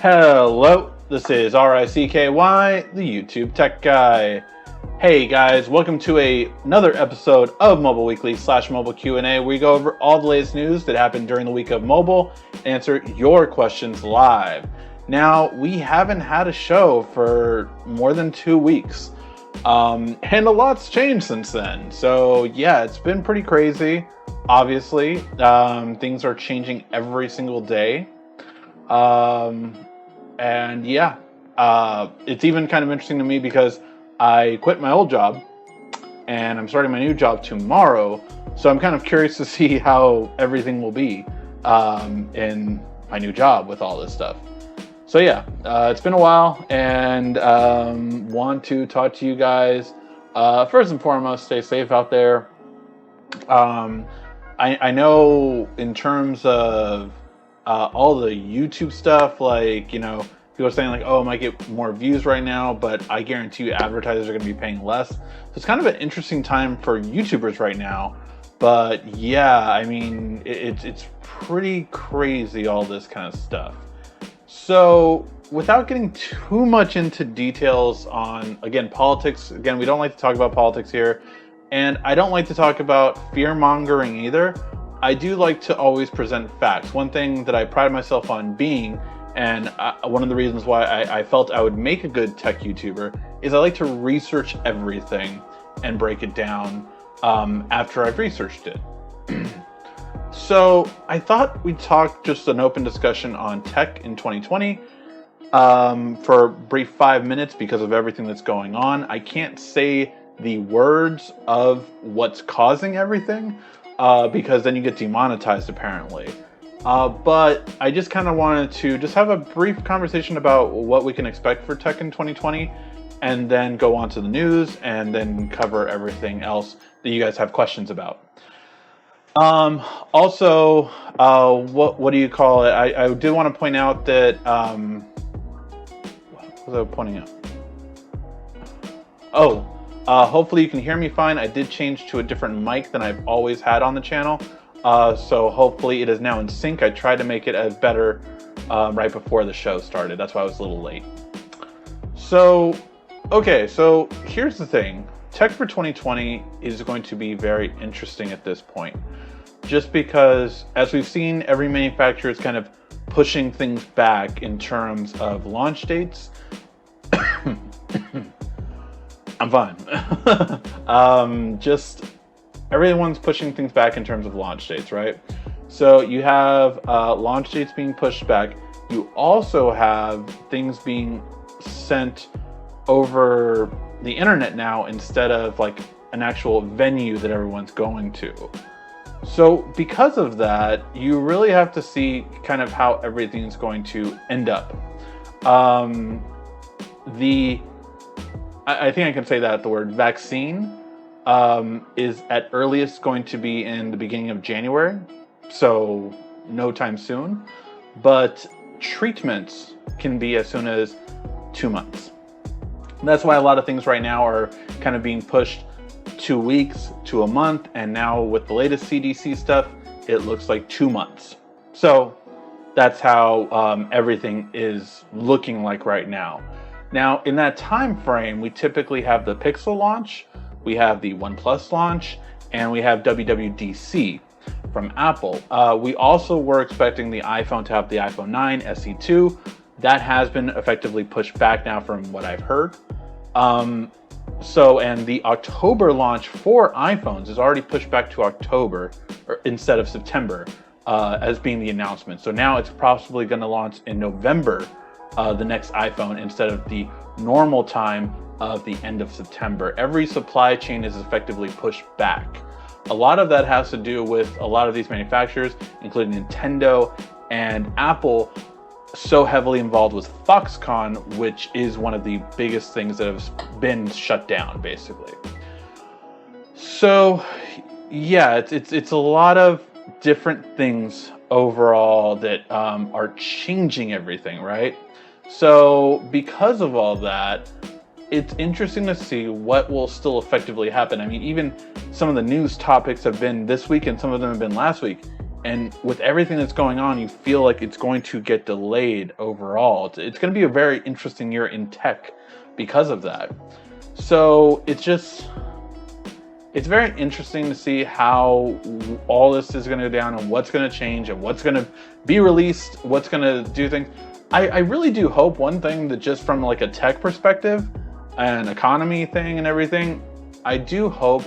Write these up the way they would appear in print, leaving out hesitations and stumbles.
Hello, this is RICKY, the YouTube Tech Guy. Hey guys, welcome to another episode of Mobile Weekly / Mobile Q&A, where we go over all the latest news that happened during the week of mobile and answer your questions live. Now, we haven't had a show for more than 2 weeks, and a lot's changed since then. So yeah, it's been pretty crazy, obviously. Things are changing every single day. And yeah, it's even kind of interesting to me because I quit my old job and I'm starting my new job tomorrow. So I'm kind of curious to see how everything will be in my new job with all this stuff. So yeah, it's been a while and want to talk to you guys. First and foremost, stay safe out there. I know in terms of all the YouTube stuff, like, you know, people are saying like, oh, I might get more views right now, but I guarantee you advertisers are going to be paying less. So it's kind of an interesting time for YouTubers right now. But yeah, I mean, it's pretty crazy, all this kind of stuff. So without getting too much into details on, again, politics, again, we don't like to talk about politics here. And I don't like to talk about fear mongering either. I do like to always present facts. One thing that I pride myself on being, and one of the reasons why I felt I would make a good tech YouTuber, is I like to research everything and break it down after I've researched it. So I thought we'd talk just an open discussion on tech in 2020 for a brief 5 minutes because of everything that's going on. I can't say the words of what's causing everything, because then you get demonetized apparently. But I just kind of wanted to just have a brief conversation about what we can expect for tech in 2020, and then go on to the news, and then cover everything else that you guys have questions about. Also, what do you call it? I did want to point out that, what was I pointing out? Oh, hopefully you can hear me fine. I did change to a different mic than I've always had on the channel. So hopefully it is now in sync. I tried to make it as better right before the show started. That's why I was a little late. So, okay, so here's the thing. Tech for 2020 is going to be very interesting at this point. Just because, as we've seen, every manufacturer is kind of pushing things back in terms of launch dates. I'm fine. Just everyone's pushing things back in terms of launch dates, right? So you have launch dates being pushed back. You also have things being sent over the internet now instead of like an actual venue that everyone's going to. So because of that, you really have to see kind of how everything's going to end up. I think I can say that the word vaccine is at earliest going to be in the beginning of January, so no time soon. But treatments can be as soon as 2 months. That's why a lot of things right now are kind of being pushed 2 weeks to a month, and now with the latest CDC stuff, it looks like 2 months. So that's how everything is looking like right now. Now, in that time frame, we typically have the Pixel launch, we have the OnePlus launch, and we have WWDC from Apple. We also were expecting the iPhone to have the iPhone 9 SE2. That has been effectively pushed back now from what I've heard. And the October launch for iPhones is already pushed back to October instead of September as being the announcement. So now it's possibly going to launch in November, the next iPhone, instead of the normal time of the end of September. Every supply chain is effectively pushed back. A lot of that has to do with a lot of these manufacturers, including Nintendo and Apple, so heavily involved with Foxconn, which is one of the biggest things that has been shut down, basically. So yeah, it's a lot of different things overall that are changing everything, right? So because of all that, it's interesting to see what will still effectively happen. I mean, even some of the news topics have been this week and some of them have been last week. And with everything that's going on, you feel like it's going to get delayed overall. It's going to be a very interesting year in tech because of that. So it's very interesting to see how all this is going to go down and what's going to change and what's going to be released, what's going to do things. I really do hope one thing, that just from like a tech perspective, an economy thing and everything, I do hope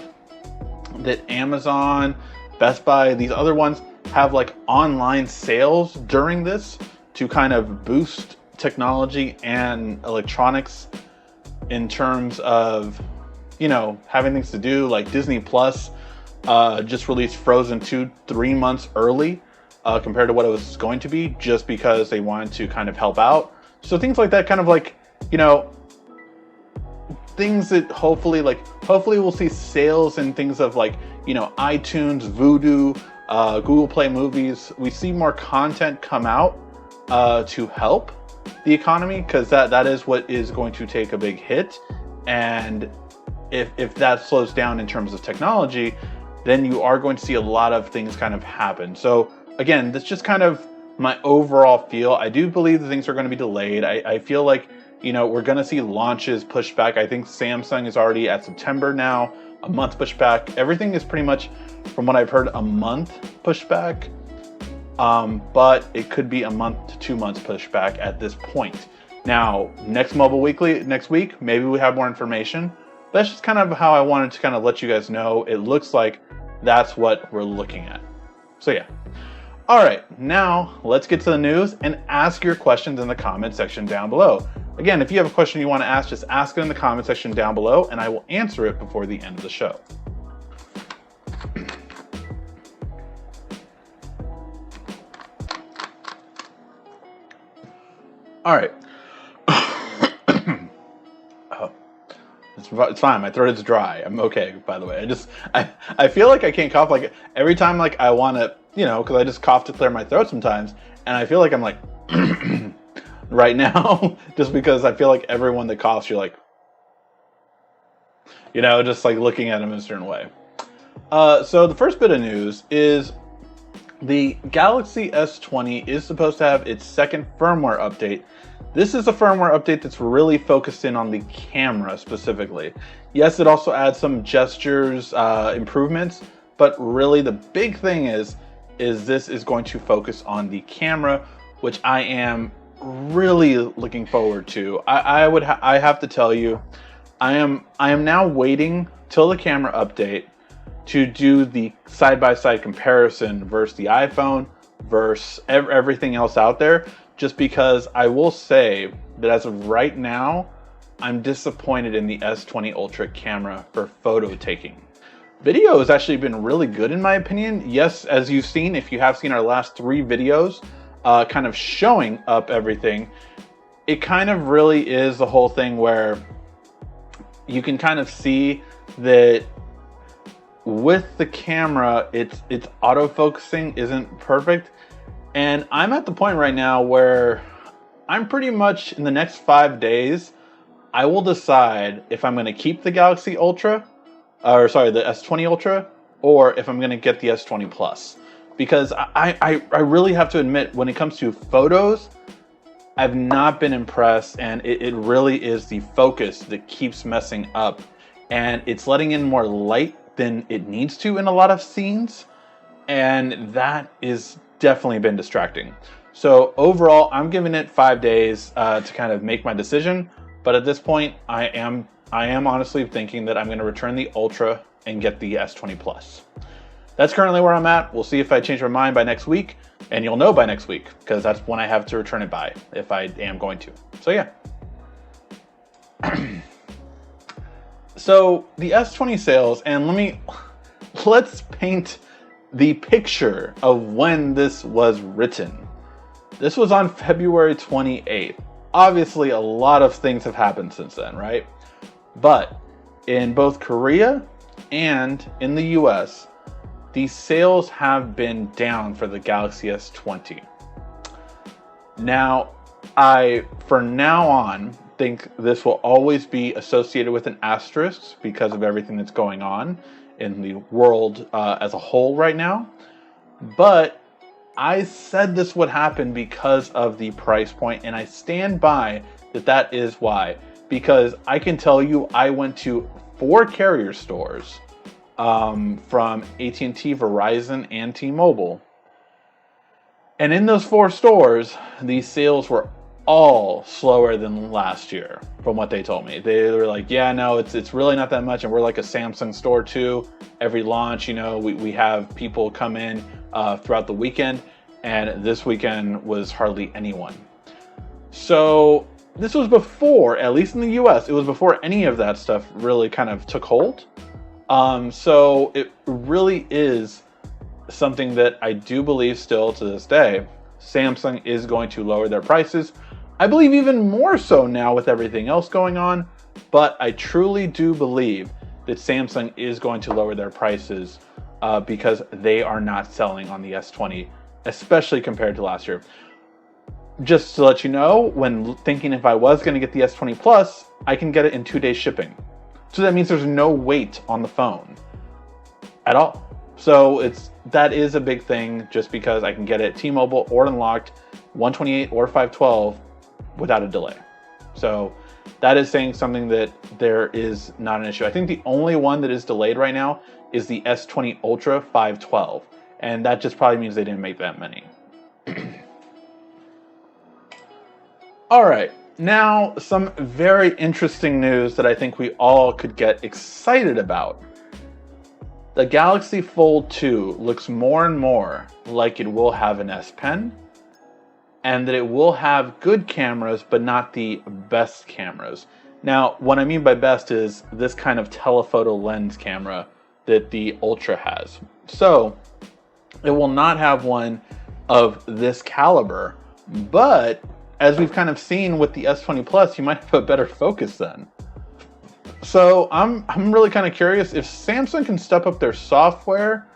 that Amazon, Best Buy, these other ones have like online sales during this to kind of boost technology and electronics in terms of, you know, having things to do. Like Disney Plus just released Frozen 2 3 months early compared to what it was going to be, just because they wanted to kind of help out. So things like that, kind of like, you know, things that hopefully we'll see sales and things of like, you know, iTunes, Vudu, Google Play Movies. We see more content come out to help the economy, because that is what is going to take a big hit. And if that slows down in terms of technology, then you are going to see a lot of things kind of happen. So again, that's just kind of my overall feel. I do believe that things are going to be delayed. I feel like, you know, we're going to see launches pushed back. I think Samsung is already at September now, a month pushed back. Everything is pretty much, from what I've heard, a month pushed back. But it could be a month to 2 months pushed back at this point. Now, next Mobile Weekly, next week, maybe we have more information. That's just kind of how I wanted to kind of let you guys know. It looks like that's what we're looking at. So yeah. All right, now let's get to the news and ask your questions in the comment section down below. Again, if you have a question you want to ask, just ask it in the comment section down below and I will answer it before the end of the show. All right. It's fine. My throat is dry. I'm okay, by the way. I feel like I can't cough. Like every time like I want to, you know, because I just cough to clear my throat sometimes. And I feel like I'm like right now, just because I feel like everyone that coughs, you're like, you know, just like looking at them in a certain way. So the first bit of news is the Galaxy S20 is supposed to have its second firmware update. This is a firmware update that's really focused in on the camera specifically. Yes, it also adds some gestures, improvements, but really the big thing is this is going to focus on the camera, which I am really looking forward to. I have to tell you, I am now waiting till the camera update to do the side-by-side comparison versus the iPhone versus everything else out there, just because I will say that as of right now, I'm disappointed in the S20 Ultra camera for photo taking. Video has actually been really good in my opinion. Yes, as you've seen, if you have seen our last 3 videos, kind of showing up everything, it kind of really is the whole thing where you can kind of see that with the camera, its autofocusing isn't perfect. And I'm at the point right now where I'm pretty much in the next 5 days, I will decide if I'm going to keep the Galaxy Ultra, the S20 Ultra, or if I'm going to get the S20 Plus. Because I really have to admit, when it comes to photos, I've not been impressed, and it really is the focus that keeps messing up. And it's letting in more light than it needs to in a lot of scenes, and that is definitely been distracting. So overall, I'm giving it 5 days to kind of make my decision. But at this point, I am honestly thinking that I'm going to return the Ultra and get the S20 Plus. That's currently where I'm at. We'll see if I change my mind by next week, and you'll know by next week, because that's when I have to return it by, if I am going to. So yeah. So the S20 sales, and let's paint the picture of when this was written. This was on February 28th. Obviously, a lot of things have happened since then, right? But in both Korea and in the US, the sales have been down for the Galaxy S20. Now, from now on, think this will always be associated with an asterisk because of everything that's going on in the world as a whole right now. But I said this would happen because of the price point, and I stand by that is why. Because I can tell you, I went to 4 carrier stores from AT&T, Verizon, and T-Mobile. And in those 4 stores, the sales were all slower than last year, from what they told me. They were like, yeah, no, it's really not that much, and we're like a Samsung store too. Every launch, we have people come in throughout the weekend, and this weekend was hardly anyone. So this was before, at least in the US, it was before any of that stuff really kind of took hold. So it really is something that I do believe still to this day, Samsung is going to lower their prices. I believe even more so now with everything else going on, but I truly do believe that Samsung is going to lower their prices because they are not selling on the S20, especially compared to last year. Just to let you know, when thinking if I was going to get the S20 Plus, I can get it in 2-day shipping. So that means there's no wait on the phone at all. So that is a big thing, just because I can get it T-Mobile or Unlocked, 128 or 512 without a delay. So that is saying something that there is not an issue. I think the only one that is delayed right now is the S20 Ultra 512, and that just probably means they didn't make that many. All right, now some very interesting news that I think we all could get excited about. The Galaxy Fold 2 looks more and more like it will have an S Pen, and that it will have good cameras, but not the best cameras. Now, what I mean by best is this kind of telephoto lens camera that the Ultra has. So, it will not have one of this caliber, but as we've kind of seen with the S20 Plus, you might have a better focus then. So I'm really kind of curious, if Samsung can step up their software,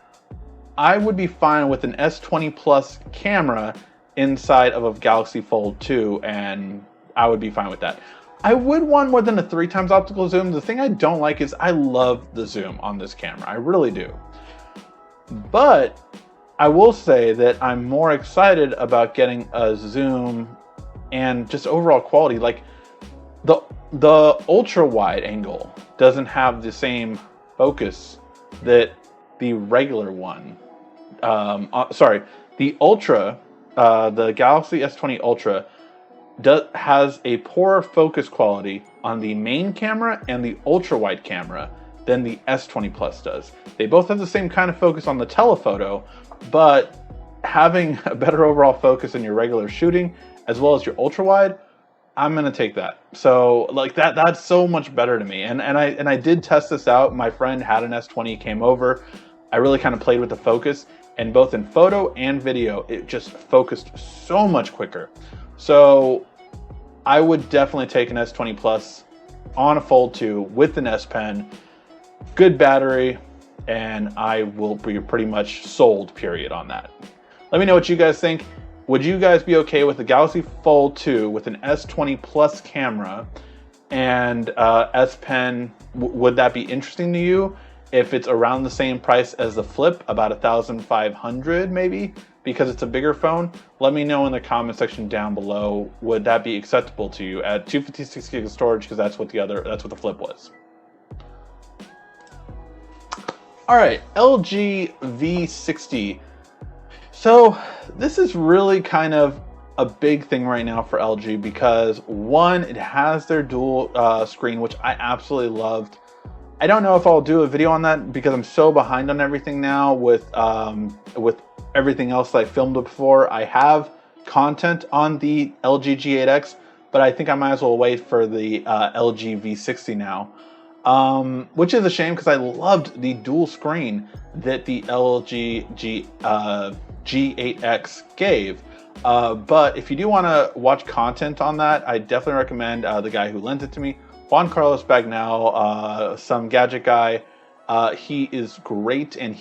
I would be fine with an S20 Plus camera inside of a Galaxy Fold 2, and I would be fine with that. I would want more than a 3x optical zoom. The thing I don't like is I love the zoom on this camera. I really do. But I will say that I'm more excited about getting a zoom and just overall quality. Like the ultra wide angle doesn't have the same focus that the regular one. The Ultra, the Galaxy S20 Ultra has a poorer focus quality on the main camera and the ultra wide camera than the S20 Plus does. They both have the same kind of focus on the telephoto, but having a better overall focus in your regular shooting as well as your ultra wide, I'm gonna take that. So like that's so much better to me. And I did test this out. My friend had an S20, came over. I really kind of played with the focus, and both in photo and video, it just focused so much quicker. So I would definitely take an S20 Plus on a Fold 2 with an S Pen, good battery, and I will be pretty much sold, period, on that. Let me know what you guys think. Would you guys be okay with the Galaxy Fold 2 with an S20 Plus camera and S Pen? Would that be interesting to you? If it's around the same price as the Flip, about $1,500 maybe, because it's a bigger phone, let me know in the comment section down below. Would that be acceptable to you at 256 gigs of storage? Because that's what the Flip was. All right, LG V60. So this is really kind of a big thing right now for LG because, one, it has their dual screen, which I absolutely loved. I don't know if I'll do a video on that because I'm so behind on everything now with everything else that I filmed before. I have content on the LG G8X, but I think I might as well wait for the LG V60 now. Which is a shame because I loved the dual screen that the LG G8X gave. But if you do want to watch content on that, I definitely recommend the guy who lent it to me, Juan Carlos Bagnell, some gadget guy. He is great, and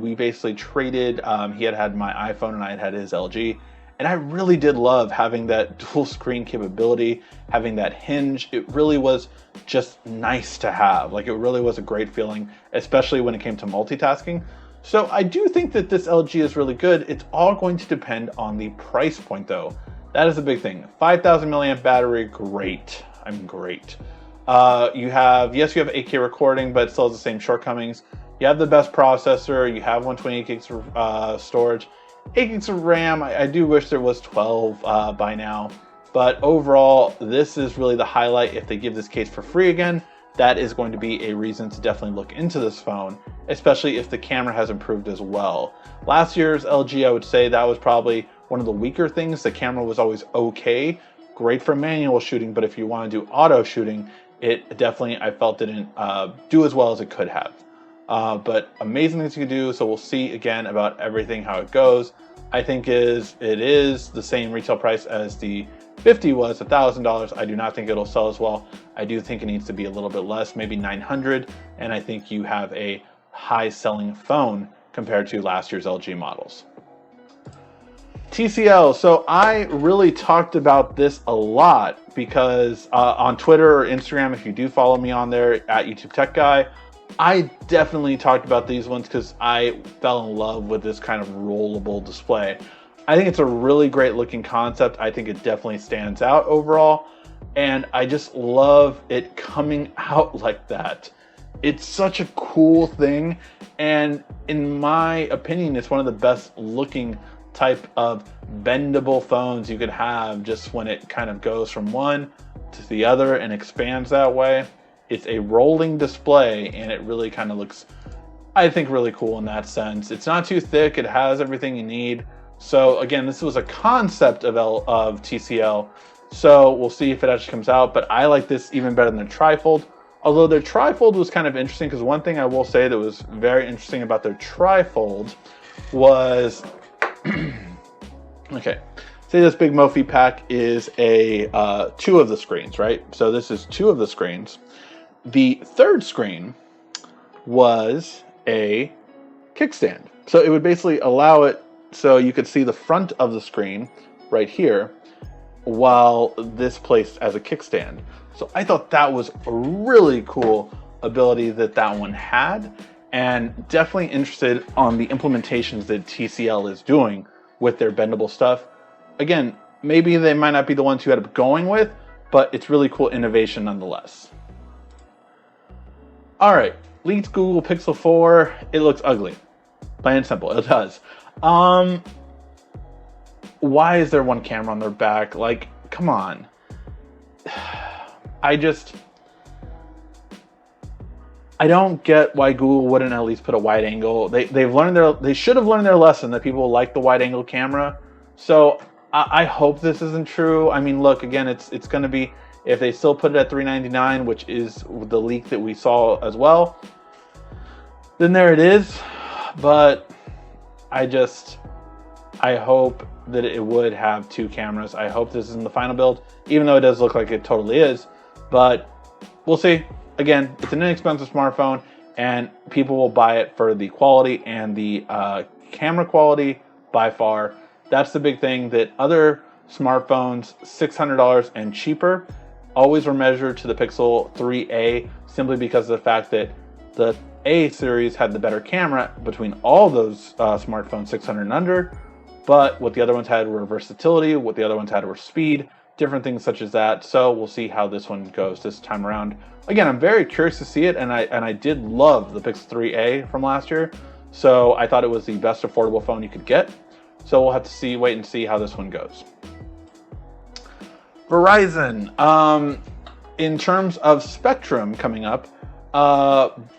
we basically traded. He had my iPhone and I had his LG. And I really did love having that dual screen capability, having that hinge. It really was just nice to have. Like, it really was a great feeling, especially when it came to multitasking. So I do think that this LG is really good. It's all going to depend on the price point though. That is a big thing. 5,000 milliamp battery, great. Great. You have 8K recording, but it still has the same shortcomings. You have the best processor. You have 128 gigs of storage. 8 gigs of RAM. I do wish there was 12 by now. But overall, this is really the highlight. If they give this case for free again, that is going to be a reason to definitely look into this phone, especially if the camera has improved as well. Last year's LG, I would say that was probably one of the weaker things. The camera was always okay, great for manual shooting, but if you want to do auto shooting, it definitely, I felt, didn't do as well as it could have. But amazing things you can do, so we'll see again about everything, how it goes. I think it is the same retail price as the 50 was, $1,000. I do not think it'll sell as well. I do think it needs to be a little bit less, maybe 900, and I think you have a high selling phone compared to last year's LG models. TCL, so I really talked about this a lot because on Twitter or Instagram, if you do follow me on there at YouTube Tech Guy, I definitely talked about these ones because I fell in love with this kind of rollable display. I think it's a really great looking concept. I think it definitely stands out overall, and I just love it coming out like that. It's such a cool thing, and in my opinion, it's one of the best looking type of bendable phones you could have, just when it kind of goes from one to the other and expands that way. It's a rolling display, and it really kind of looks, I think, really cool in that sense. It's not too thick. It has everything you need. So again, this was a concept of TCL. So we'll see if it actually comes out, but I like this even better than the trifold. Although their trifold was kind of interesting, because one thing I will say that was very interesting about their trifold was, okay, say this big Mophie pack is a 2 of the screens, right? So this is 2 of the screens. The third screen was a kickstand. So it would basically allow it so you could see the front of the screen right here while this placed as a kickstand. So I thought that was a really cool ability that one had, and definitely interested on the implementations that TCL is doing with their bendable stuff. Again, maybe they might not be the ones you end up going with, but it's really cool innovation nonetheless. All right, leaked Google Pixel 4. It looks ugly, plain and simple. It does. Why is there one camera on their back? Like, come on. I don't get why Google wouldn't at least put a wide angle. They should have learned their lesson that people like the wide angle camera. So I hope this isn't true. I mean, look, again, it's going to be, if they still put it at $399, which is the leak that we saw as well, then there it is. But I hope that it would have 2 cameras. I hope this isn't the final build, even though it does look like it totally is. But we'll see. Again, it's an inexpensive smartphone, and people will buy it for the quality and the camera quality by far. That's the big thing, that other smartphones, $600 and cheaper, always were measured to the Pixel 3a, simply because of the fact that the A series had the better camera between all those smartphones 600 and under, but what the other ones had were versatility, what the other ones had were speed, different things such as that. So we'll see how this one goes this time around. Again, I'm very curious to see it, and I did love the Pixel 3a from last year, so I thought it was the best affordable phone you could get. So we'll have to wait and see how this one goes. Verizon, in terms of spectrum coming up,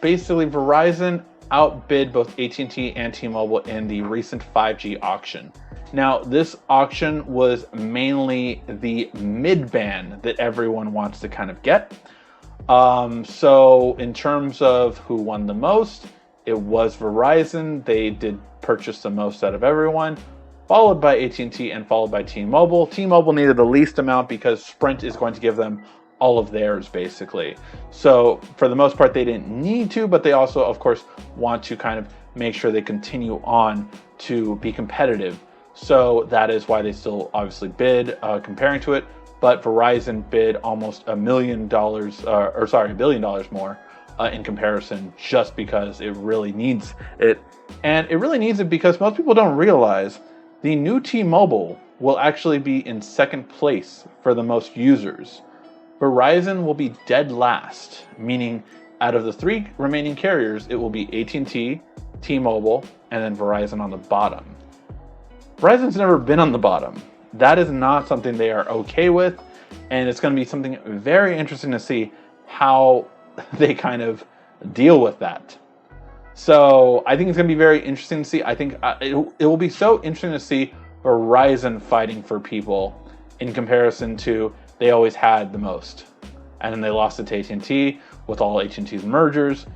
basically Verizon outbid both AT&T and T-Mobile in the recent 5G auction. Now, this auction was mainly the mid-band that everyone wants to kind of get. So in terms of who won the most, it was Verizon. They did purchase the most out of everyone, followed by AT&T and followed by T-Mobile. T-Mobile needed the least amount because Sprint is going to give them all of theirs, basically. So for the most part, they didn't need to, but they also, of course, want to kind of make sure they continue on to be competitive. So that is why they still obviously bid comparing to it. But Verizon bid almost $1 billion more in comparison, just because it really needs it. And it really needs it because most people don't realize the new T-Mobile will actually be in second place for the most users. Verizon will be dead last, meaning out of the 3 remaining carriers, it will be AT&T, T-Mobile, and then Verizon on the bottom. Verizon's never been on the bottom. That is not something they are okay with, and it's going to be something very interesting to see how they kind of deal with that. So I think it's going to be very interesting to see. I think it will be so interesting to see Verizon fighting for people in comparison to they always had the most. And then they lost it to AT&T with all AT&T's mergers.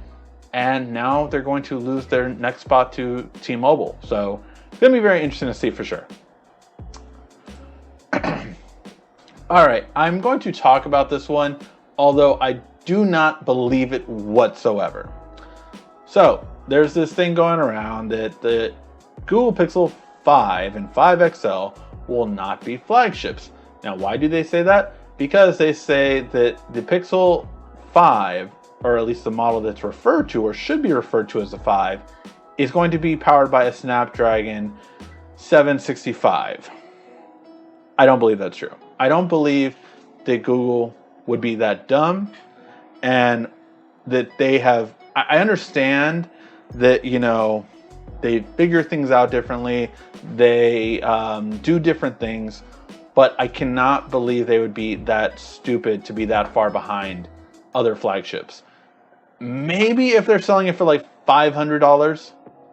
And now they're going to lose their next spot to T-Mobile. So it's going to be very interesting to see for sure. All right, I'm going to talk about this one, although I do not believe it whatsoever. So there's this thing going around that the Google Pixel 5 and 5 XL will not be flagships. Now, why do they say that? Because they say that the Pixel 5, or at least the model that's referred to or should be referred to as the 5, is going to be powered by a Snapdragon 765. I don't believe that's true. I don't believe that Google would be that dumb and that they have... I understand that, you know, they figure things out differently. They do different things, but I cannot believe they would be that stupid to be that far behind other flagships. Maybe if they're selling it for like $500,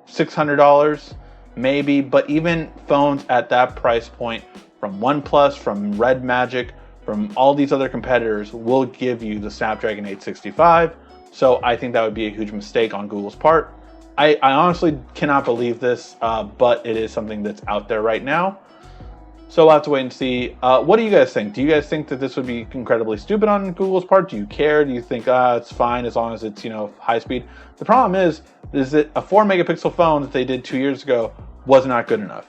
$600, maybe, but even phones at that price point from OnePlus, from Red Magic, from all these other competitors will give you the Snapdragon 865. So I think that would be a huge mistake on Google's part. I honestly cannot believe this, but it is something that's out there right now. So we'll have to wait and see. What do you guys think? Do you guys think that this would be incredibly stupid on Google's part? Do you care? Do you think it's fine as long as it's, you know, high speed? The problem is that a 4 megapixel phone that they did 2 years ago was not good enough.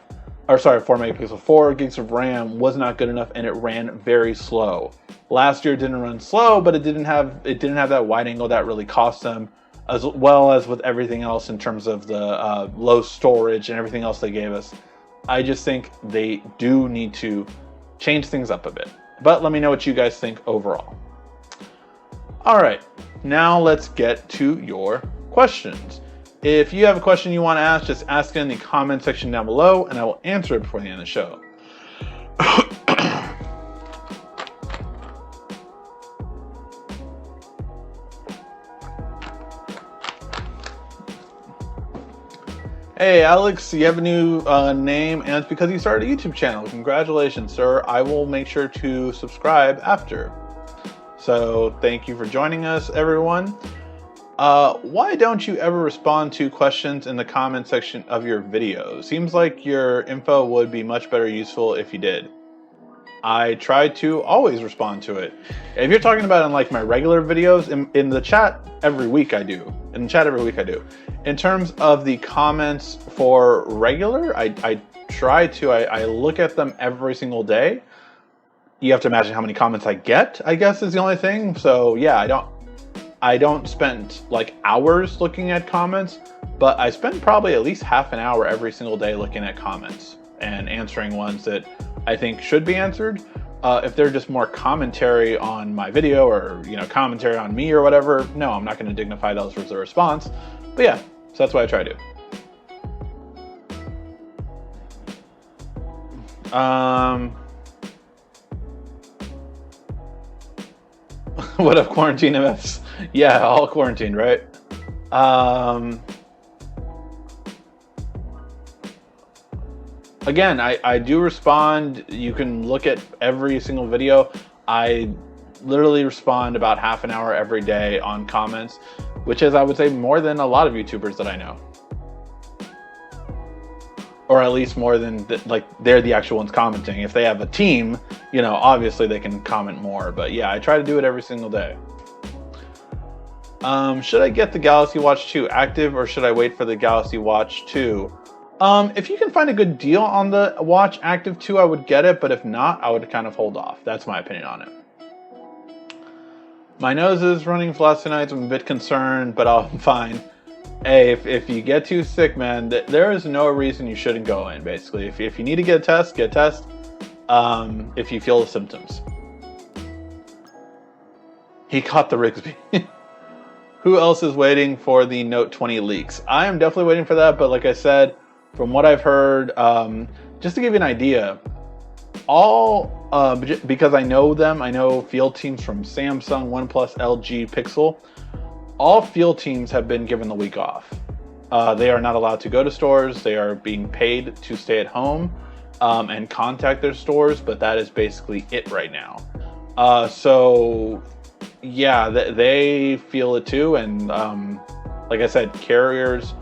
Or sorry, 4 megapixel, 4 gigs of RAM was not good enough, and it ran very slow. Last year it didn't run slow, but it didn't have that wide angle that really cost them, as well as with everything else in terms of the low storage and everything else they gave us. I just think they do need to change things up a bit. But let me know what you guys think overall. All right, now let's get to your questions. If you have a question you want to ask, just ask it in the comment section down below, and I will answer it before the end of the show. Hey Alex, you have a new name, and it's because you started a YouTube channel. Congratulations, sir. I will make sure to subscribe after. So thank you for joining us, everyone. Why don't you ever respond to questions in the comment section of your videos? Seems like your info would be much better useful if you did. I try to always respond to it. If you're talking about in like my regular videos, in the chat every week I do. In the chat every week I do. In terms of the comments for regular, I try to. I look at them every single day. You have to imagine how many comments I get, I guess, is the only thing. So yeah, I don't spend like hours looking at comments, but I spend probably at least half an hour every single day looking at comments and answering ones that I think should be answered. If they're just more commentary on my video or, you know, commentary on me or whatever, no, I'm not going to dignify those as a response. But yeah, so that's what I try to do. What up, quarantine MFs? Yeah, all quarantined, right? Again, I do respond. You can look at every single video. I literally respond about half an hour every day on comments, which is, I would say, more than a lot of YouTubers that I know. Or at least more than, like, they're the actual ones commenting. If they have a team, you know, obviously they can comment more. But yeah, I try to do it every single day. Should I get the Galaxy Watch 2 active or should I wait for the Galaxy Watch 2? If you can find a good deal on the Watch Active 2, I would get it. But if not, I would kind of hold off. That's my opinion on it. My nose is running for the last 2 nights. I'm a bit concerned, but I'm fine. Hey, if you get too sick, man, there is no reason you shouldn't go in, basically. If you need to get a test, get a test. If you feel the symptoms. He caught the Rigsby. Who else is waiting for the Note 20 leaks? I am definitely waiting for that, but like I said, from what I've heard, just to give you an idea, because I know them, I know field teams from Samsung, OnePlus, LG, Pixel. All field teams have been given the week off. They are not allowed to go to stores. They are being paid to stay at home and contact their stores, but that is basically it right now. So yeah, they feel it too. And like I said, carriers,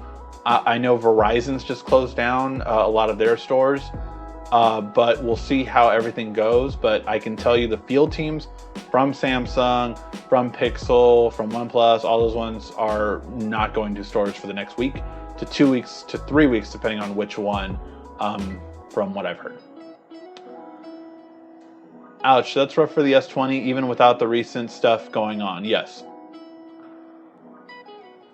I know Verizon's just closed down a lot of their stores, but we'll see how everything goes. But I can tell you the field teams from Samsung, from Pixel, from OnePlus, all those ones are not going to stores for the next week to 2 weeks to 3 weeks, depending on which one, from what I've heard. Ouch, that's rough for the S20, even without the recent stuff going on. Yes.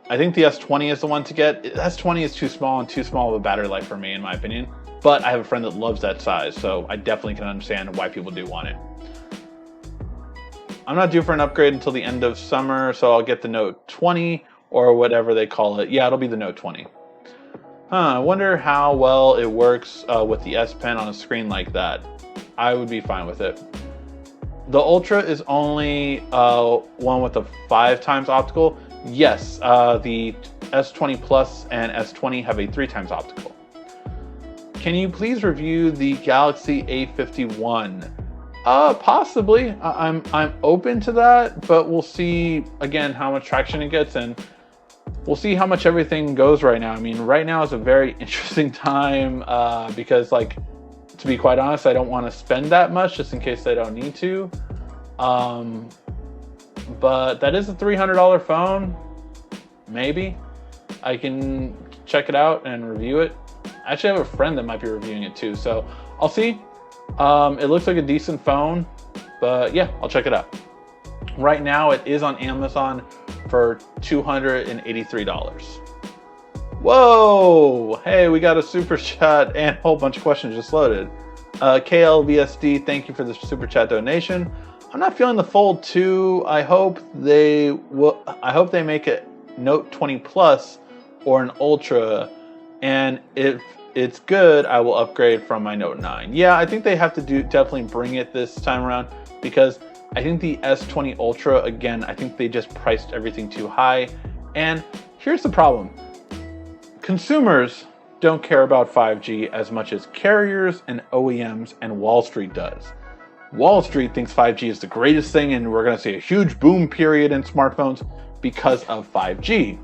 I think the S20 is the one to get. S20 is too small and too small of a battery life for me, in my opinion. But I have a friend that loves that size, so I definitely can understand why people do want it. I'm not due for an upgrade until the end of summer, so I'll get the Note 20 or whatever they call it. Yeah, it'll be the Note 20. I wonder how well it works with the S Pen on a screen like that. I would be fine with it. The Ultra is only one with a 5x optical. Yes, the S20 Plus and S20 have a 3x optical. Can you please review the Galaxy A51? Possibly. I'm open to that, but we'll see again how much traction it gets, and we'll see how much everything goes right now. I mean, right now is a very interesting time because, like, to be quite honest, I don't want to spend that much just in case I don't need to. But that is a $300 phone. Maybe I can check it out and review it. I actually have a friend that might be reviewing it too, so I'll see. It looks like a decent phone, but yeah, I'll check it out. Right now, it is on Amazon for $283. Whoa! Hey, we got a super chat and a whole bunch of questions just loaded. KLVSD, thank you for the super chat donation. I'm not feeling the Fold 2. I hope they make a Note 20 Plus or an Ultra, and if it's good, I will upgrade from my Note 9. Yeah, I think they have to definitely bring it this time around, because I think the S20 Ultra, again, I think they just priced everything too high. And here's the problem. Consumers don't care about 5G as much as carriers and OEMs and Wall Street does. Wall Street thinks 5G is the greatest thing, and we're going to see a huge boom period in smartphones because of 5G.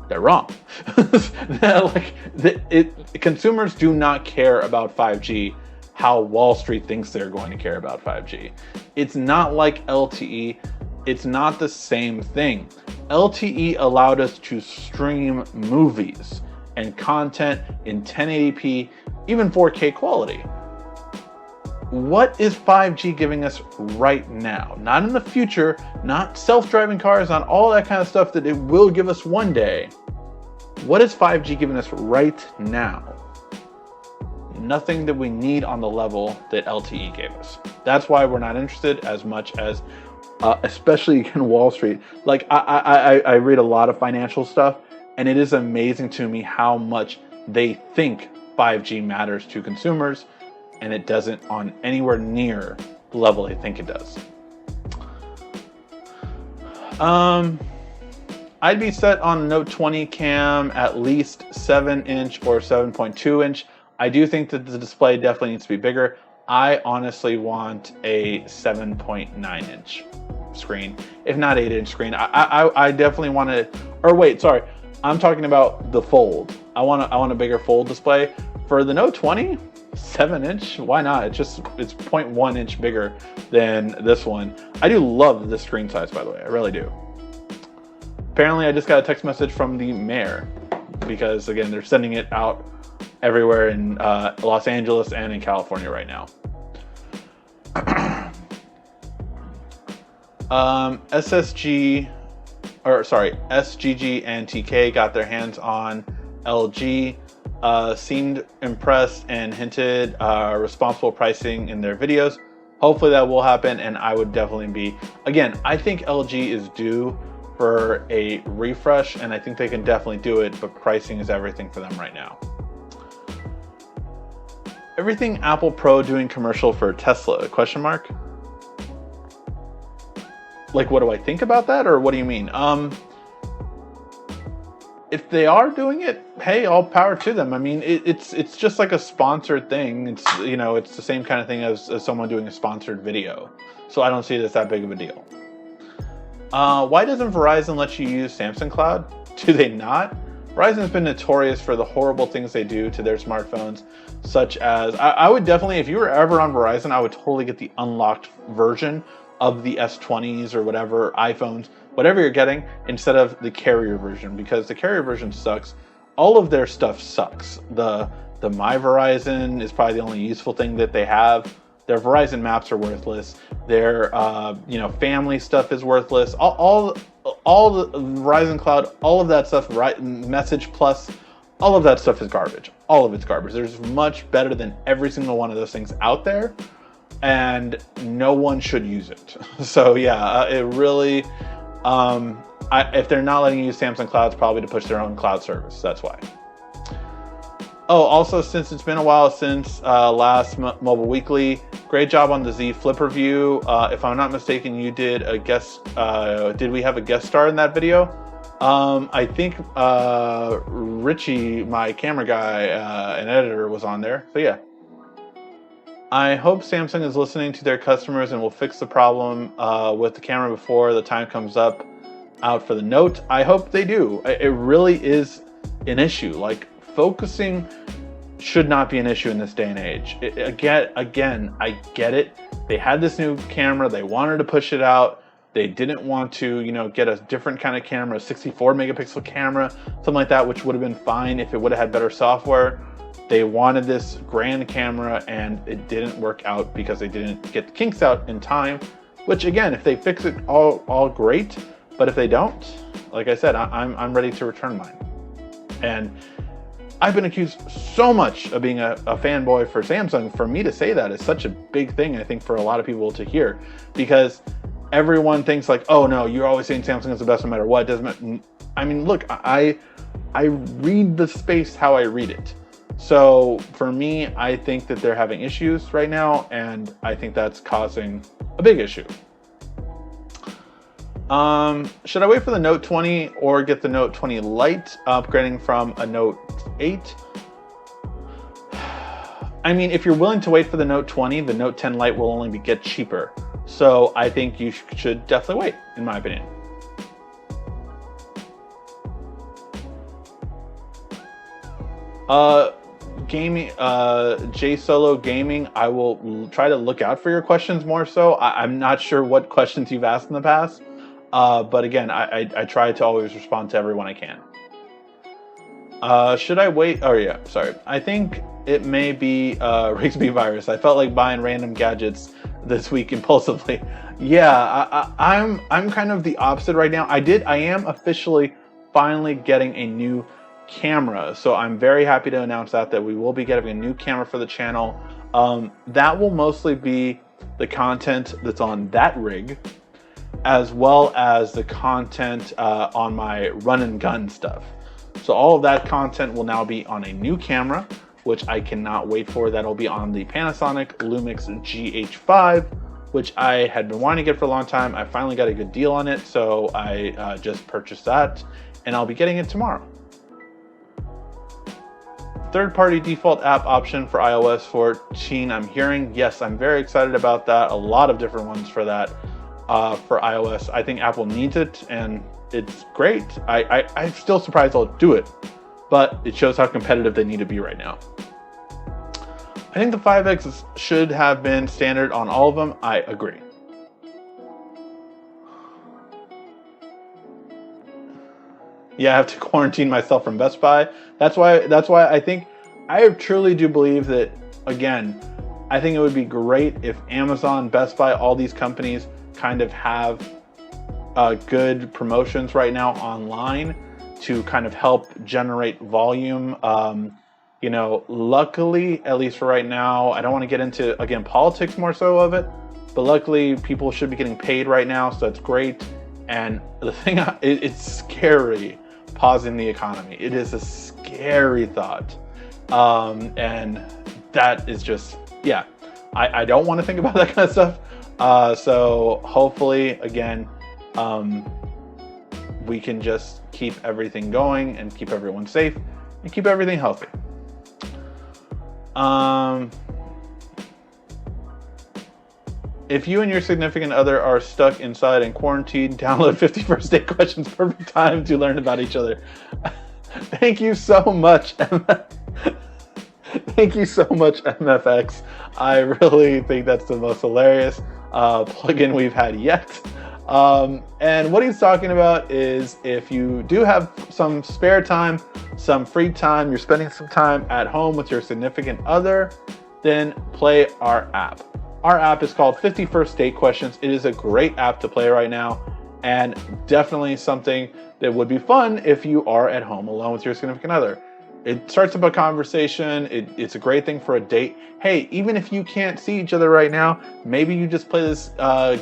They're wrong. Consumers do not care about 5G how Wall Street thinks they're going to care about 5G. It's not like LTE. It's not the same thing. LTE allowed us to stream movies and content in 1080p, even 4K quality. What is 5G giving us right now? Not in the future, not self-driving cars, not all that kind of stuff that it will give us one day. What is 5G giving us right now? Nothing that we need on the level that LTE gave us. That's why we're not interested as much as, especially in Wall Street. Like, I read a lot of financial stuff, and it is amazing to me how much they think 5G matters to consumers, and it doesn't on anywhere near the level they think it does. I'd be set on Note 20 cam at least 7-inch or 7.2-inch. I do think that the display definitely needs to be bigger. I honestly want a 7.9-inch screen, if not 8-inch screen. I definitely want to, or wait, sorry, I'm talking about the Fold. I want a bigger Fold display. For the Note 20, 7-inch, why not? It's 0.1 inch bigger than this one. I do love this screen size, by the way, I really do. Apparently, I just got a text message from the mayor, because again, they're sending it out everywhere in Los Angeles and in California right now. SSG SGG and TK got their hands on LG, seemed impressed and hinted responsible pricing in their videos. Hopefully that will happen, and I would definitely be, again, I think LG is due for a refresh, and I think they can definitely do it, but pricing is everything for them right now. Everything Apple Pro doing commercial for Tesla, question mark? Like, what do I think about that, or what do you mean? If they are doing it, hey, all power to them. I mean, it's just like a sponsored thing. It's, you know, it's the same kind of thing as someone doing a sponsored video. So I don't see it as that big of a deal. Why doesn't Verizon let you use Samsung Cloud? Do they not? Verizon's been notorious for the horrible things they do to their smartphones, such as, I would definitely, if you were ever on Verizon, I would totally get the unlocked version of the S20s or whatever, iPhones, whatever you're getting, instead of the carrier version, because the carrier version sucks. All of their stuff sucks. The My Verizon is probably the only useful thing that they have. Their Verizon maps are worthless. Their family stuff is worthless. All the Verizon Cloud, all of that stuff, Message Plus, all of that stuff is garbage. All of it's garbage. There's much better than every single one of those things out there, and no one should use it. So yeah, it really, if they're not letting you use Samsung Cloud, it's probably to push their own cloud service. That's why. Oh, also, since it's been a while since last Mobile Weekly, great job on the Z Flip review. If I'm not mistaken, you did a guest, did we have a guest star in that video? I think Richie, my camera guy and editor, was on there. So yeah. I hope Samsung is listening to their customers and will fix the problem with the camera before the time comes out for the Note. I hope they do. It really is an issue. Like, focusing should not be an issue in this day and age. Again, I get it. They had this new camera. They wanted to push it out. They didn't want to, get a different kind of camera, a 64 megapixel camera, something like that, which would have been fine if it would have had better software. They wanted this grand camera, and it didn't work out because they didn't get the kinks out in time, which, again, if they fix it, all great. But if they don't, like I said, I'm ready to return mine. And I've been accused so much of being a fanboy for Samsung. For me to say that is such a big thing, I think, for a lot of people to hear, because everyone thinks like, oh no, you're always saying Samsung is the best no matter what. Doesn't matter. I mean, look, I read the space how I read it. So for me, I think that they're having issues right now, and I think that's causing a big issue. Should I wait for the Note 20 or get the Note 20 Lite, upgrading from a Note 8? I mean, if you're willing to wait for the Note 20, the Note 10 Lite will only get cheaper. So I think you should definitely wait, in my opinion. Gaming, J Solo Gaming, I will try to look out for your questions more so. I'm not sure what questions you've asked in the past. But again, I try to always respond to everyone I can. Should I wait? Oh yeah, sorry. I think it may be Rigsby virus. I felt like buying random gadgets this week impulsively. Yeah, I'm kind of the opposite right now. I am officially finally getting a new camera, so I'm very happy to announce that we will be getting a new camera for the channel. That will mostly be the content that's on that rig, as well as the content on my run and gun stuff. So all of that content will now be on a new camera, which I cannot wait for. That'll be on the Panasonic Lumix GH5, which I had been wanting to get for a long time. I finally got a good deal on it, so I just purchased that, and I'll be getting it tomorrow. Third-party default app option for iOS 14, I'm hearing. Yes, I'm very excited about that. A lot of different ones for that. For iOS, I think Apple needs it, and it's great. I'm still surprised they'll do it, but it shows how competitive they need to be right now. I think the 5X should have been standard on all of them. I agree. Yeah, I have to quarantine myself from Best Buy. That's why I truly do believe that, again, I think it would be great if Amazon, Best Buy, all these companies kind of have good promotions right now online to kind of help generate volume. Luckily, at least for right now, I don't want to get into, again, politics more so of it, but luckily people should be getting paid right now, so that's great. And the thing, it's scary pausing the economy. It is a scary thought. And that is just, yeah, I don't want to think about that kind of stuff. So hopefully, again, we can just keep everything going and keep everyone safe and keep everything healthy. If you and your significant other are stuck inside and quarantined, download 50 First Date Questions. Perfect time to learn about each other. Thank you so much, Thank you so much, MFX. I really think that's the most hilarious plugin we've had yet. And what he's talking about is if you do have some spare time, some free time, you're spending some time at home with your significant other, then play our app. Our app is called 50 First Date Questions. It is a great app to play right now, and definitely something that would be fun if you are at home alone with your significant other. It starts up a conversation. It's a great thing for a date. Hey, even if you can't see each other right now, maybe you just play this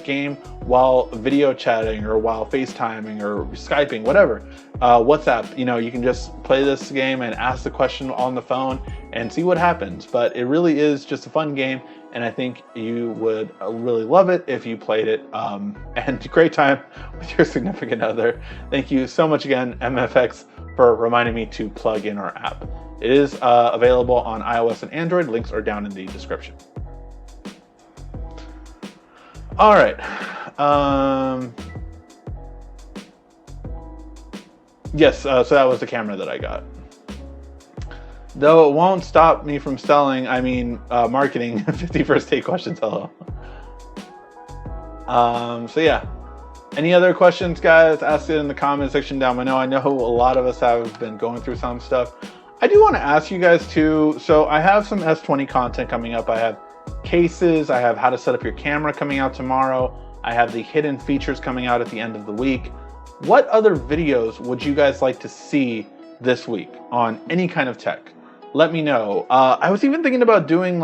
game while video chatting or while FaceTiming or Skyping, whatever. WhatsApp, you can just play this game and ask the question on the phone and see what happens. But it really is just a fun game, and I think you would really love it if you played it. And great time with your significant other. Thank you so much again, MFX, for reminding me to plug in our app. It is available on iOS and Android. Links are down in the description. All right. Yes, so that was the camera that I got. Though it won't stop me from marketing 50 First Date Questions. Hello. So yeah. Any other questions, guys? Ask it in the comment section down below. I know a lot of us have been going through some stuff. I do want to ask you guys too. So I have some S20 content coming up. I have cases. I have how to set up your camera coming out tomorrow. I have the hidden features coming out at the end of the week. What other videos would you guys like to see this week on any kind of tech? Let me know. I was even thinking about doing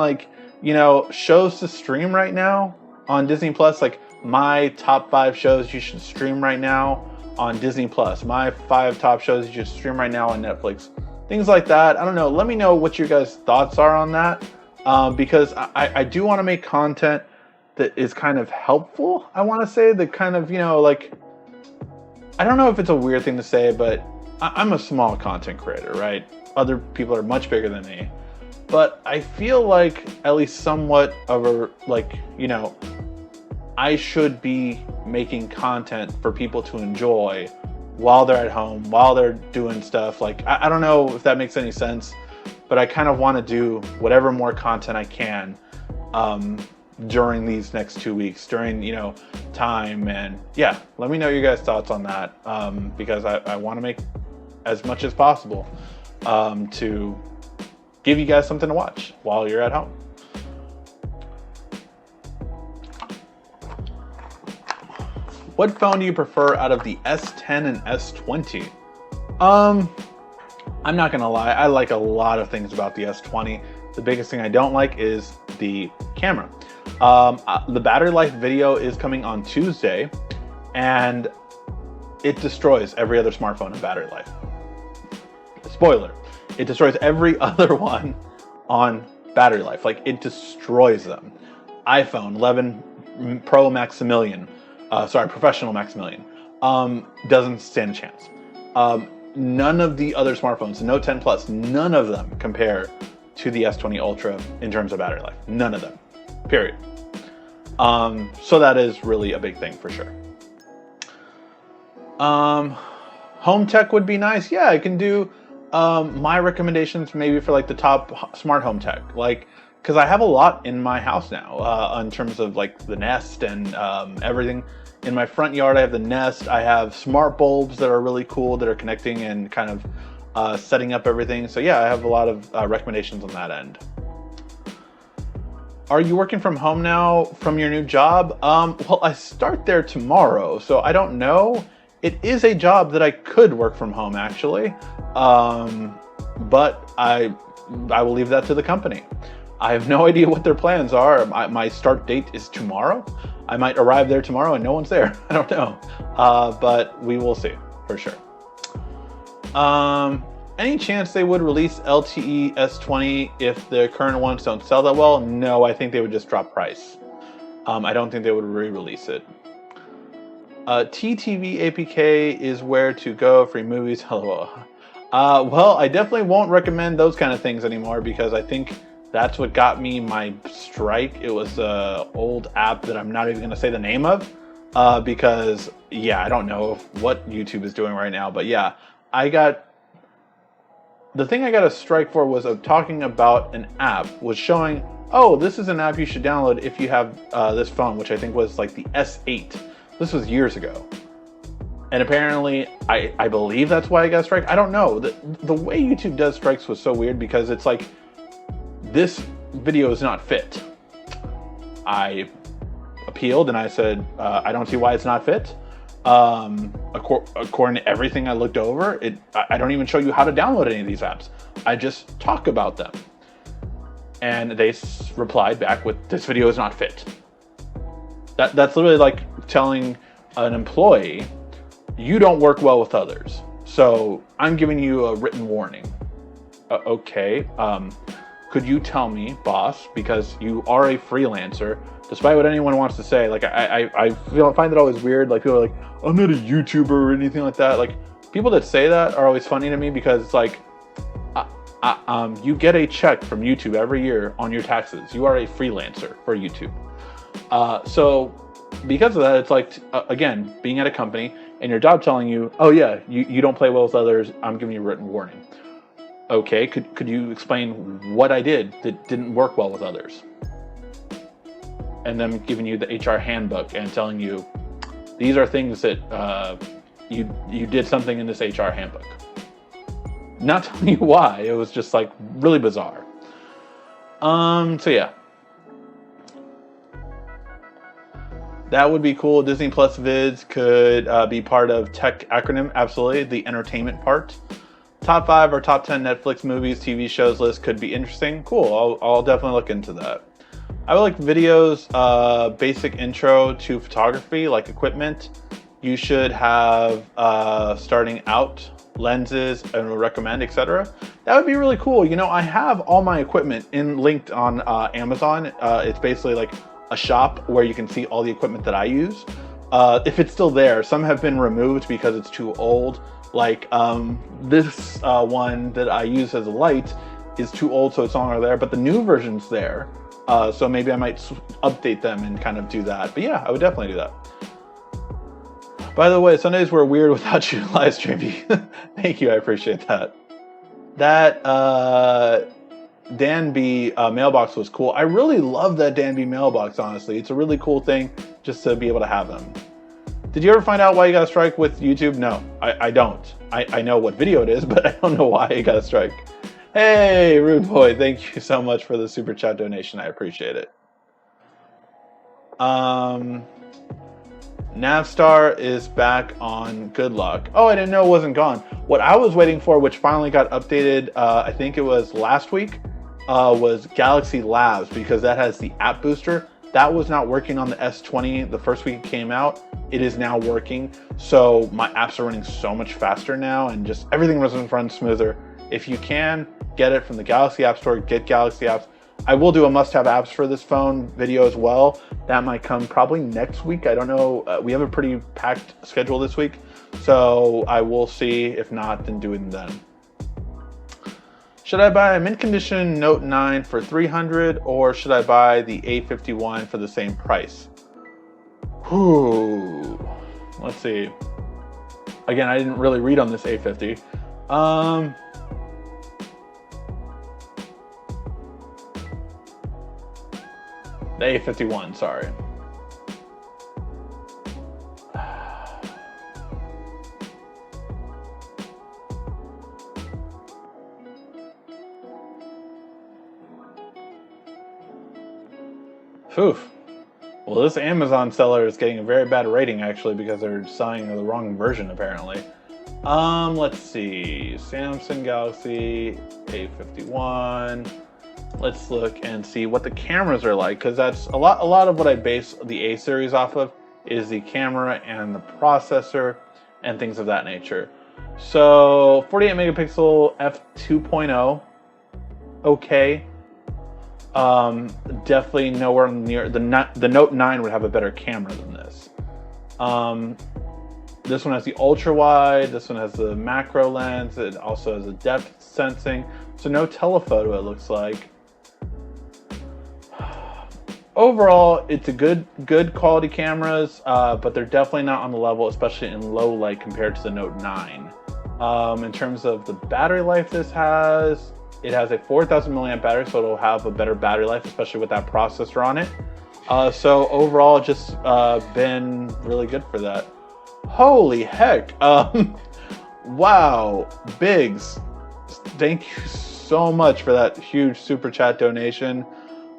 shows to stream right now on Disney Plus, like my top 5 shows you should stream right now on Disney Plus, my 5 top shows you should stream right now on Netflix, things like that. I don't know. Let me know what your guys' thoughts are on that, because I do want to make content that is kind of helpful. I want to say that kind of, I don't know if it's a weird thing to say, but I'm a small content creator, right? Other people are much bigger than me, but I feel like at least somewhat of a, I should be making content for people to enjoy while they're at home, while they're doing stuff. I don't know if that makes any sense, but I kind of want to do whatever more content I can during these next 2 weeks, during, time. And yeah, let me know your guys' thoughts on that, because I want to make as much as possible to give you guys something to watch while you're at home. What phone do you prefer out of the S10 and S20? I'm not gonna lie, I like a lot of things about the S20. The biggest thing I don't like is the camera. The battery life video is coming on Tuesday, and it destroys every other smartphone in battery life. Spoiler, it destroys every other one on battery life. It destroys them. iPhone 11 Pro Maximilian, Professional Maximilian, doesn't stand a chance. None of the other smartphones, Note 10 Plus, none of them compare to the S20 Ultra in terms of battery life. None of them, period. So that is really a big thing for sure. Home tech would be nice. Yeah, I can do my recommendations maybe for the top smart home tech, because I have a lot in my house now, in terms of the Nest and everything. In my front yard, I have the Nest. I have smart bulbs that are really cool that are connecting and kind of setting up everything. So yeah, I have a lot of recommendations on that end. Are you working from home now from your new job? Well, I start there tomorrow, so I don't know. It is a job that I could work from home, actually, but I will leave that to the company. I have no idea what their plans are. My start date is tomorrow. I might arrive there tomorrow and no one's there. I don't know, but we will see for sure. Any chance they would release LTE S20 if the current ones don't sell that well? No, I think they would just drop price. I don't think they would re-release it. TTV APK is where to go. Free movies. Hello. Well, I definitely won't recommend those kind of things anymore because I think that's what got me my strike. It was an old app that I'm not even going to say the name of because, yeah, I don't know what YouTube is doing right now. But yeah, the thing I got a strike for was talking about an app, was showing, oh, this is an app you should download if you have this phone, which I think was like the S8. This was years ago. And apparently, I believe that's why I got a strike. I don't know. The way YouTube does strikes was so weird because it's like, this video is not fit. I appealed and I said, I don't see why it's not fit. According to everything I looked over, I don't even show you how to download any of these apps. I just talk about them. And they replied back with, this video is not fit. That's literally like telling an employee, you don't work well with others. So I'm giving you a written warning. Okay. Could you tell me, boss, because you are a freelancer, despite what anyone wants to say, like I find it always weird. Like people are like, I'm not a YouTuber or anything like that. Like people that say that are always funny to me because it's like, you get a check from YouTube every year on your taxes. You are a freelancer for YouTube. So because of that, it's like, again, being at a company and your job telling you, oh yeah, you don't play well with others. I'm giving you a written warning. Okay, could you explain what I did that didn't work well with others? And them giving you the HR handbook and telling you, these are things that you did something in this HR handbook. Not telling you why. It was just like really bizarre. So yeah. That would be cool. Disney Plus vids could be part of tech acronym. Absolutely. The entertainment part. Top 5 or top 10 Netflix movies, TV shows list could be interesting. Cool. I'll definitely look into that. I would like videos, basic intro to photography, like equipment. You should have starting out, lenses, and would recommend, etc. That would be really cool. You know, I have all my equipment linked on Amazon. It's basically like a shop where you can see all the equipment that I use. If it's still there, some have been removed because it's too old. Like this one that I use as a light is too old, so it's no longer there. But the new version's there, so maybe I might update them and kind of do that. But yeah, I would definitely do that. By the way, Sundays were weird without you live streaming. Thank you, I appreciate that. That Dan B mailbox was cool. I really love that Dan B mailbox, honestly. It's a really cool thing just to be able to have them. Did you ever find out why you got a strike with YouTube? No, I don't. I know what video it is, but I don't know why you got a strike. Hey, Rude Boy, thank you so much for the super chat donation. I appreciate it. Navstar is back on Good Luck. Oh, I didn't know it wasn't gone. What I was waiting for, which finally got updated, I think it was last week, was Galaxy Labs, because that has the app booster. That was not working on the S20 the first week it came out. It is now working. So my apps are running so much faster now and just everything runs smoother. If you can, get it from the Galaxy App Store, get Galaxy apps. I will do a must-have apps for this phone video as well. That might come probably next week. I don't know. We have a pretty packed schedule this week. So I will see. If not, then do it then. Should I buy a mint condition Note 9 for $300 or should I buy the A51 for the same price? Whew. Let's see. Again, I didn't really read on this A50. The A51, sorry. Oof. Well, this Amazon seller is getting a very bad rating actually because they're selling the wrong version apparently. Let's see. Samsung Galaxy A51. Let's look and see what the cameras are like, because that's a lot of what I base the A series off of is the camera and the processor and things of that nature. So 48 megapixel f2.0, okay. Definitely nowhere near the Note 9 would have a better camera than this. This one has the ultra wide. This one has the macro lens. It also has a depth sensing. So no telephoto, it looks like. Overall, it's a good quality cameras, but they're definitely not on the level, especially in low light compared to the Note 9. In terms of the battery life this has, it has a 4,000 milliamp battery, so it'll have a better battery life, especially with that processor on it. So overall, just been really good for that. Holy heck. Wow. Biggs, thank you so much for that huge super chat donation.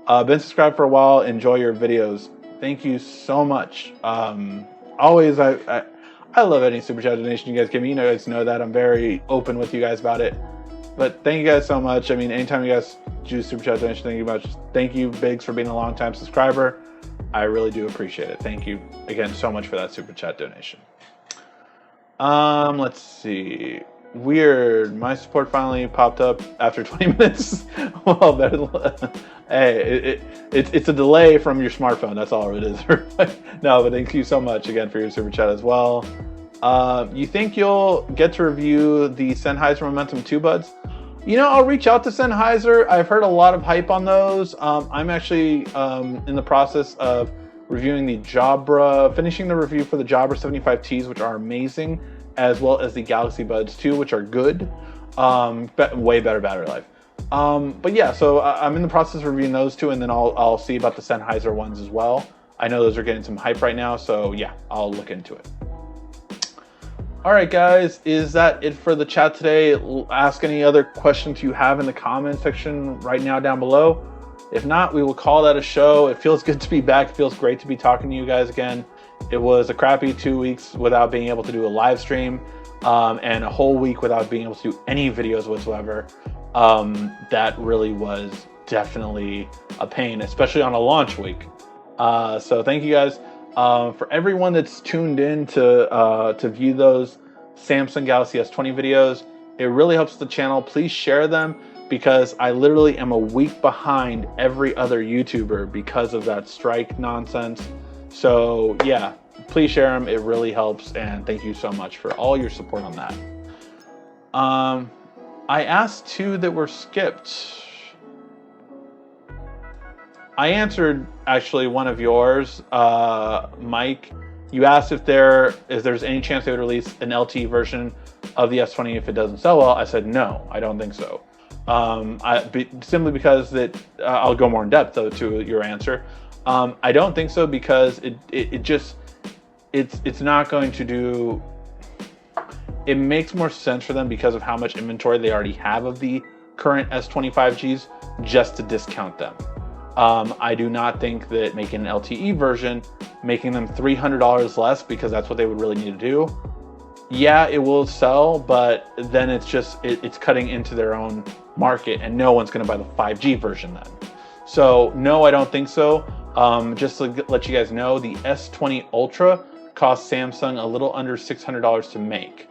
Been subscribed for a while. Enjoy your videos. Thank you so much. Always, I love any super chat donation you guys give me. You guys know that I'm very open with you guys about it. But thank you guys so much. I mean, anytime you guys do super chat donation, thank you much. Thank you, Biggs, for being a long-time subscriber. I really do appreciate it. Thank you again so much for that super chat donation. Let's see. Weird. My support finally popped up after 20 minutes. Well, better. Hey, it's a delay from your smartphone. That's all it is. No, but thank you so much again for your super chat as well. You think you'll get to review the Sennheiser Momentum 2 buds? You know, I'll reach out to Sennheiser. I've heard a lot of hype on those. I'm actually in the process of reviewing the Jabra, finishing the review for the Jabra 75Ts, which are amazing, as well as the Galaxy Buds 2, which are good, way better battery life. But yeah, so I'm in the process of reviewing those two, and then I'll see about the Sennheiser ones as well. I know those are getting some hype right now, so yeah, I'll look into it. All right, guys, is that it for the chat today? Ask any other questions you have in the comment section right now down below. If not, we will call that a show. It feels good to be back. It feels great to be talking to you guys again. It was a crappy 2 weeks without being able to do a live stream, and a whole week without being able to do any videos whatsoever. That really was definitely a pain, especially on a launch week. So thank you guys. For everyone that's tuned in to view those Samsung Galaxy S20 videos, it really helps the channel. Please share them, because I literally am a week behind every other YouTuber because of that strike nonsense. So yeah, please share them. It really helps, and thank you so much for all your support on that. I asked two that were skipped. I answered actually one of yours, Mike. You asked if there's any chance they would release an LTE version of the S20 if it doesn't sell well. I said no, I don't think so. Simply because I'll go more in depth though to your answer. I don't think so, because it's not going to do. It makes more sense for them because of how much inventory they already have of the current S20 5Gs, just to discount them. I do not think that making an LTE version, making them $300 less, because that's what they would really need to do. Yeah, it will sell, but then it's cutting into their own market, and no one's going to buy the 5G version then. So no, I don't think so. Just to let you guys know, the S20 Ultra costs Samsung a little under $600 to make.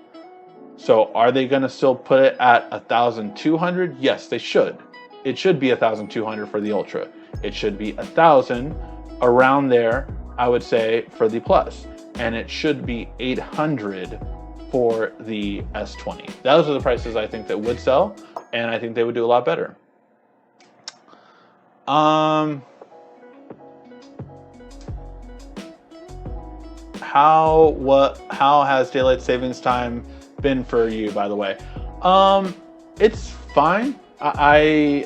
So are they going to still put it at $1,200? Yes, they should. It should be $1,200 for the Ultra. It should be $1,000 around there, I would say, for the Plus, and it should be $800 for the S20. Those are the prices I think that would sell, and I think they would do a lot better. How has daylight savings time been for you, by the way? It's fine. I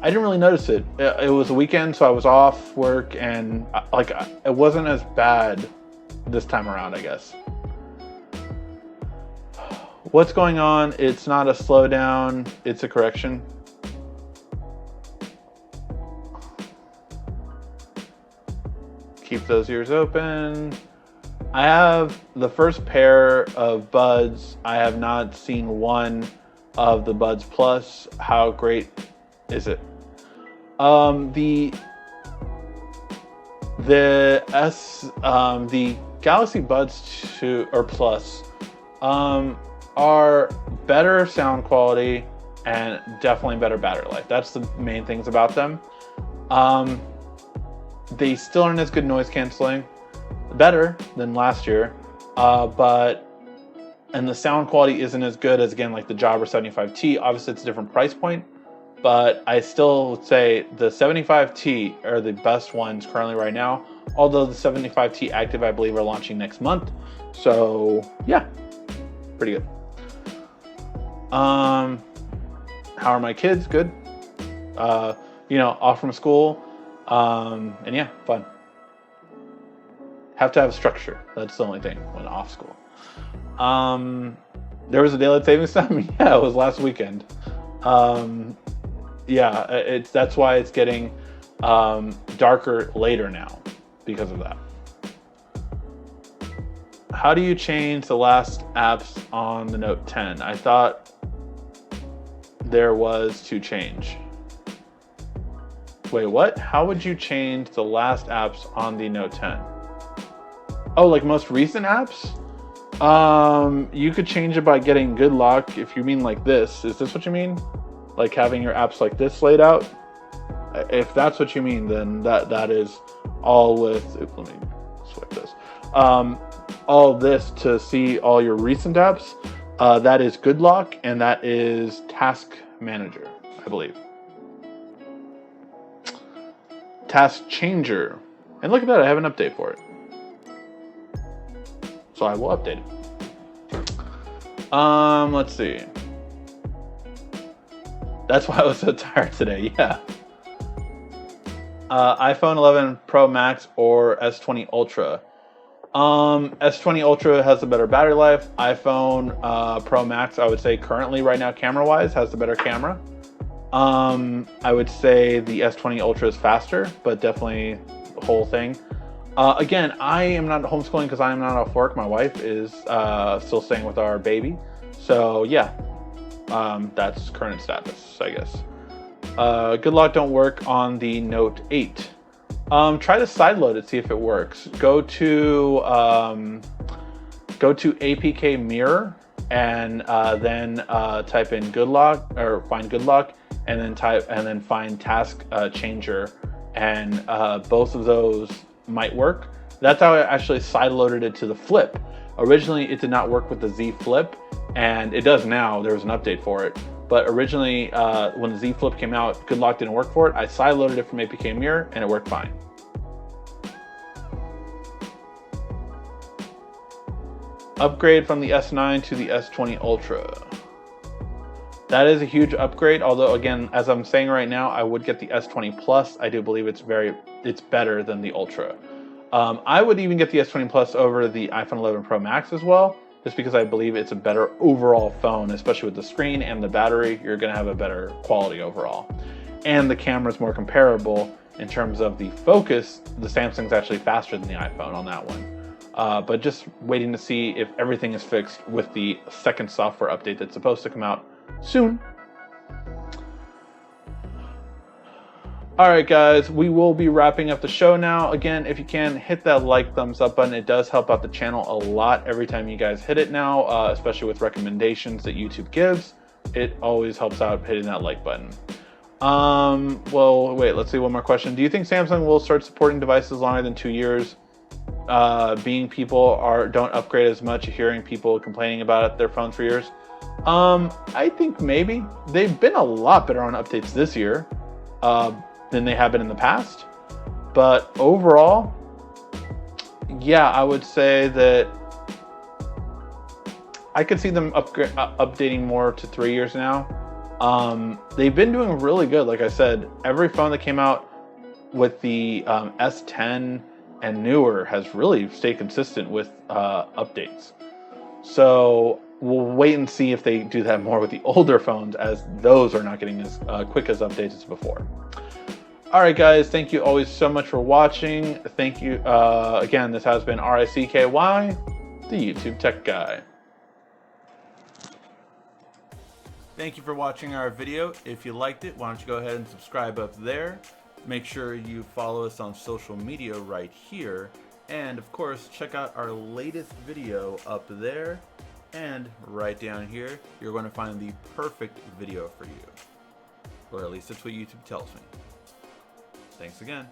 didn't really notice it. It was a weekend, so I was off work, and it wasn't as bad this time around, I guess. What's going on? It's not a slowdown, it's a correction. keep those ears open. I have the first pair of Buds. I have not seen one of the Buds Plus. How great is it? The Galaxy Buds 2 or Plus are better sound quality and definitely better battery life. That's the main things about them. They still aren't as good noise canceling, better than last year, and the sound quality isn't as good as, again, like the Jabra 75T. Obviously, it's a different price point, but I still would say the 75T are the best ones currently right now, although the 75T Active, I believe, are launching next month. So, yeah, pretty good. How are my kids? Good. Off from school. And yeah, fun. Have to have structure. That's the only thing when off school. There was a daylight savings time. Yeah, it was last weekend. That's why it's getting darker later now because of that. How do you change the last apps on the Note 10? I thought there was to change. Wait, what? How would you change the last apps on the Note 10? Oh, like most recent apps? You could change it by getting good lock. If you mean like this, is this what you mean? Like having your apps like this laid out? If that's what you mean, then that is all with, let me swipe this. All this to see all your recent apps, that is good lock, and that is task manager, I believe. Task changer. And look at that, I have an update for it. So I will update it. Let's see. That's why I was so tired today, yeah. iPhone 11 Pro Max or S20 Ultra. S20 Ultra has a better battery life. iPhone Pro Max, I would say currently right now camera-wise has the better camera. I would say the S20 Ultra is faster, but definitely the whole thing. Again, I am not homeschooling because I am not off work. My wife is still staying with our baby. So yeah, that's current status, I guess. Good luck don't work on the Note 8. Try to sideload it, see if it works. Go to APK Mirror and then type in good luck or find good luck, and then find task changer, and both of those might work. That's how I actually sideloaded it to the Flip. Originally, it did not work with the Z Flip, and it does now. There was an update for it. But originally, when the Z Flip came out, good luck didn't work for it. I sideloaded it from APK Mirror, and it worked fine. Upgrade from the S9 to the S20 Ultra. That is a huge upgrade, although again, as I'm saying right now, I would get the S20 Plus. I do believe it's better than the Ultra. I would even get the S20 Plus over the iPhone 11 Pro Max as well, just because I believe it's a better overall phone, especially with the screen and the battery. You're going to have a better quality overall. And the camera is more comparable in terms of the focus. The Samsung's actually faster than the iPhone on that one. But just waiting to see if everything is fixed with the second software update that's supposed to come out soon. All right, guys, we will be wrapping up the show now. Again, if you can, hit that like, thumbs up button. It does help out the channel a lot every time you guys hit it now, especially with recommendations that YouTube gives. It always helps out hitting that like button. Well, wait, let's see one more question. Do you think Samsung will start supporting devices longer than 2 years? Being people don't upgrade as much, hearing people complaining about their phones for years. I think maybe. They've been a lot better on updates this year than they have been in the past. But overall, yeah, I would say that I could see them updating more to 3 years now. They've been doing really good. Like I said, every phone that came out with the S10 and newer has really stayed consistent with updates. So we'll wait and see if they do that more with the older phones, as those are not getting as quick as updates as before. All right, guys. Thank you always so much for watching. Thank you. Again, this has been RICKY, the YouTube Tech Guy. Thank you for watching our video. If you liked it, why don't you go ahead and subscribe up there. Make sure you follow us on social media right here. And of course, check out our latest video up there. And right down here, you're going to find the perfect video for you. Or at least that's what YouTube tells me. Thanks again.